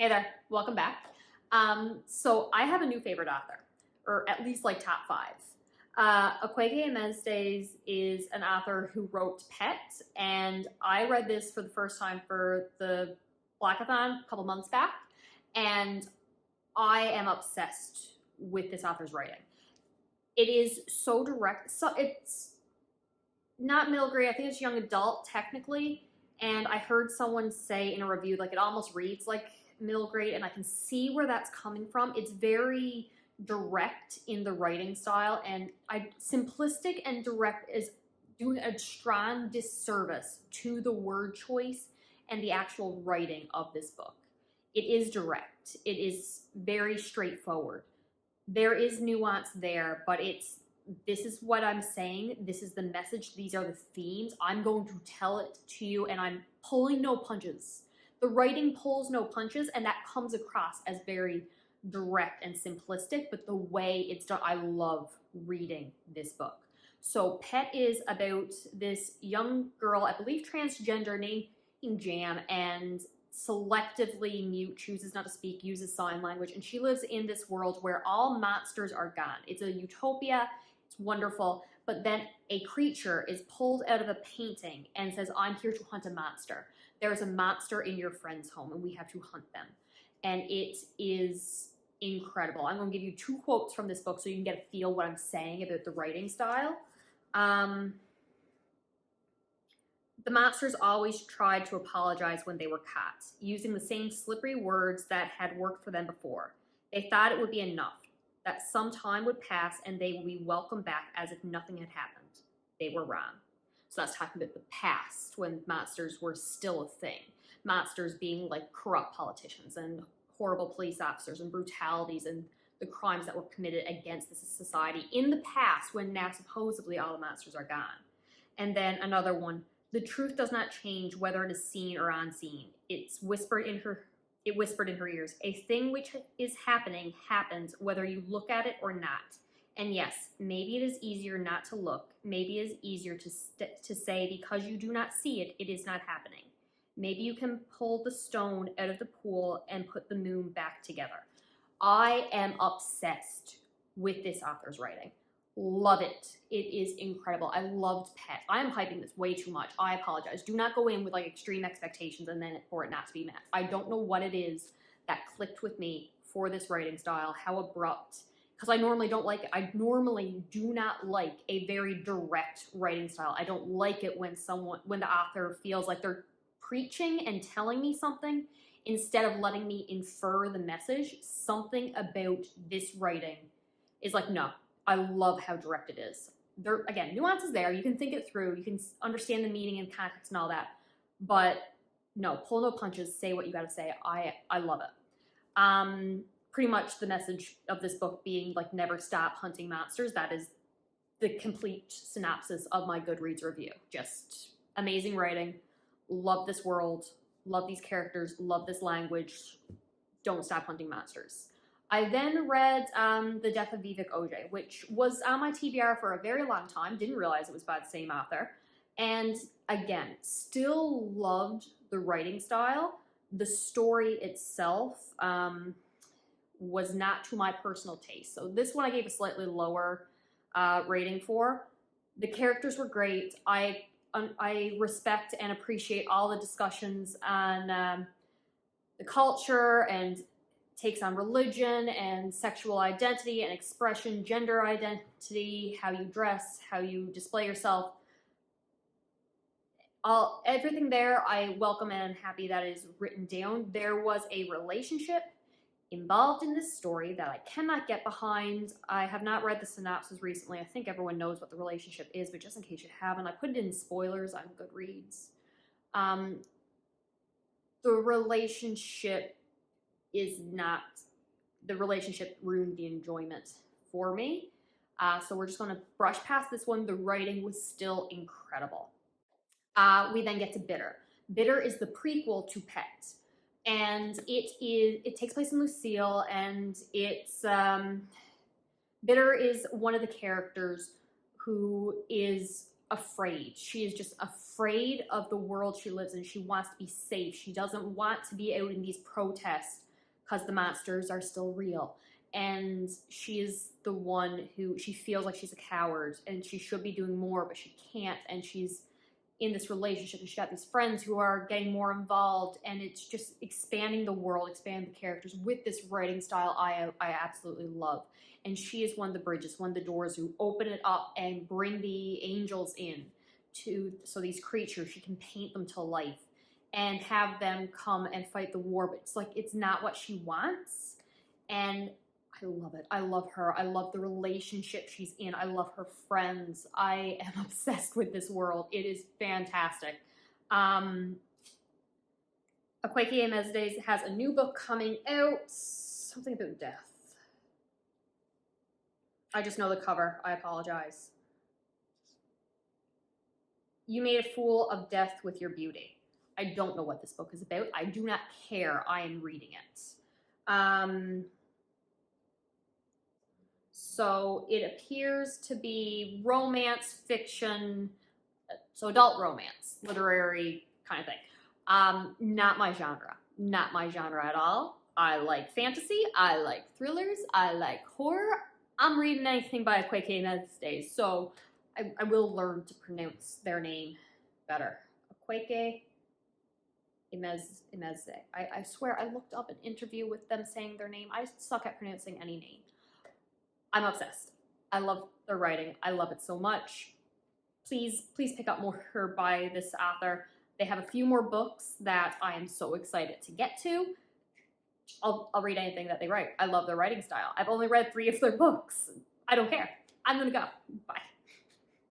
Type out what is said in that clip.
Hey there, welcome back. So I have a new favorite author, or at least like top five. Akwaeke Emezi is an author who wrote Pet, and I read this for the first time for the Blackathon a couple months back, and I am obsessed with this author's writing. It is so direct. So it's not middle grade. I think it's young adult technically. And I heard someone say in a review, like it almost reads like middle grade, and I can see where that's coming from. It's very direct in the writing style, and simplistic and direct is doing a strong disservice to the word choice and the actual writing of this book. It is direct. It is very straightforward. There is nuance there, but this is what I'm saying. This is the message. These are the themes. I'm going to tell it to you, and I'm pulling no punches. The writing pulls no punches, and that comes across as very direct and simplistic, but the way it's done, I love reading this book. So Pet is about this young girl, I believe transgender, named Jam, and selectively mute, chooses not to speak, uses sign language, and she lives in this world where all monsters are gone. It's a utopia. It's wonderful, but then a creature is pulled out of a painting and says, I'm here to hunt a monster. There's a monster in your friend's home and we have to hunt them. And it is incredible. I'm going to give you two quotes from this book so you can get a feel what I'm saying about the writing style. The monsters always tried to apologize when they were caught, using the same slippery words that had worked for them before. They thought it would be enough, that some time would pass and they would be welcomed back as if nothing had happened. They were wrong. So that's talking about the past, when monsters were still a thing. Monsters being like corrupt politicians and horrible police officers and brutalities and the crimes that were committed against this society in the past, when now supposedly all the monsters are gone. And then another one, the truth does not change whether it is seen or unseen. It whispered in her ears. A thing which is happening happens whether you look at it or not. And yes, maybe it is easier not to look. Maybe it is easier to say because you do not see it, it is not happening. Maybe you can pull the stone out of the pool and put the moon back together. I am obsessed with this author's writing. Love it. It is incredible. I loved Pet. I am hyping this way too much. I apologize. Do not go in with like extreme expectations and then for it not to be met. I don't know what it is that clicked with me for this writing style, how abrupt, because I normally don't like it. I normally do not like a very direct writing style. I don't like it when the author feels like they're preaching and telling me something instead of letting me infer the message. Something about this writing is like, no. I love how direct it is. There, again, nuances there. You can think it through. You can understand the meaning and context and all that. But no, pull no punches. Say what you got to say. I love it. Pretty much the message of this book being like never stop hunting monsters. That is the complete synopsis of my Goodreads review. Just amazing writing. Love this world. Love these characters. Love this language. Don't stop hunting monsters. I then read The Death of Vivek Oji, which was on my TBR for a very long time. Didn't realize it was by the same author. And again, still loved the writing style. The story itself was not to my personal taste. So this one I gave a slightly lower rating for. The characters were great. I respect and appreciate all the discussions on the culture and takes on religion and sexual identity and expression, gender identity, how you dress, how you display yourself. Everything there I welcome and I'm happy that is written down. There was a relationship involved in this story that I cannot get behind. I have not read the synopsis recently. I think everyone knows what the relationship is, but just in case you haven't, I put it in spoilers on Goodreads. The relationship ruined the enjoyment for me. So we're just going to brush past this one. The writing was still incredible. We then get to Bitter. Bitter is the prequel to Pet. And it takes place in Lucille, and Bitter is one of the characters who is afraid. She is just afraid of the world she lives in. She wants to be safe. She doesn't want to be out in these protests because the monsters are still real. And she is the one who, she feels like she's a coward and she should be doing more, but she can't. And she's in this relationship and she got these friends who are getting more involved, and it's just expanding the world, expanding the characters with this writing style I absolutely love. And she is one of the bridges, one of the doors who open it up and bring the angels in to, so these creatures, she can paint them to life and have them come and fight the war, but it's like, it's not what she wants. And I love it. I love her. I love the relationship she's in. I love her friends. I am obsessed with this world. It is fantastic. Akwaeke Emezi has a new book coming out. Something about death. I just know the cover. I apologize. You made a fool of death with your beauty. I don't know what this book is about. I do not care. I am reading it. So it appears to be romance fiction, so adult romance, literary kind of thing. Not my genre. Not my genre at all. I like fantasy. I like thrillers. I like horror. I'm reading anything by Akwaeke Emezi, so I will learn to pronounce their name better. Akwaeke Emezi. I swear I looked up an interview with them saying their name. I suck at pronouncing any name. I'm obsessed. I love their writing. I love it so much. Please pick up more by this author. They have a few more books that I am so excited to get to. I'll read anything that they write. I love their writing style. I've only read 3 of their books. I don't care. I'm gonna go. Bye.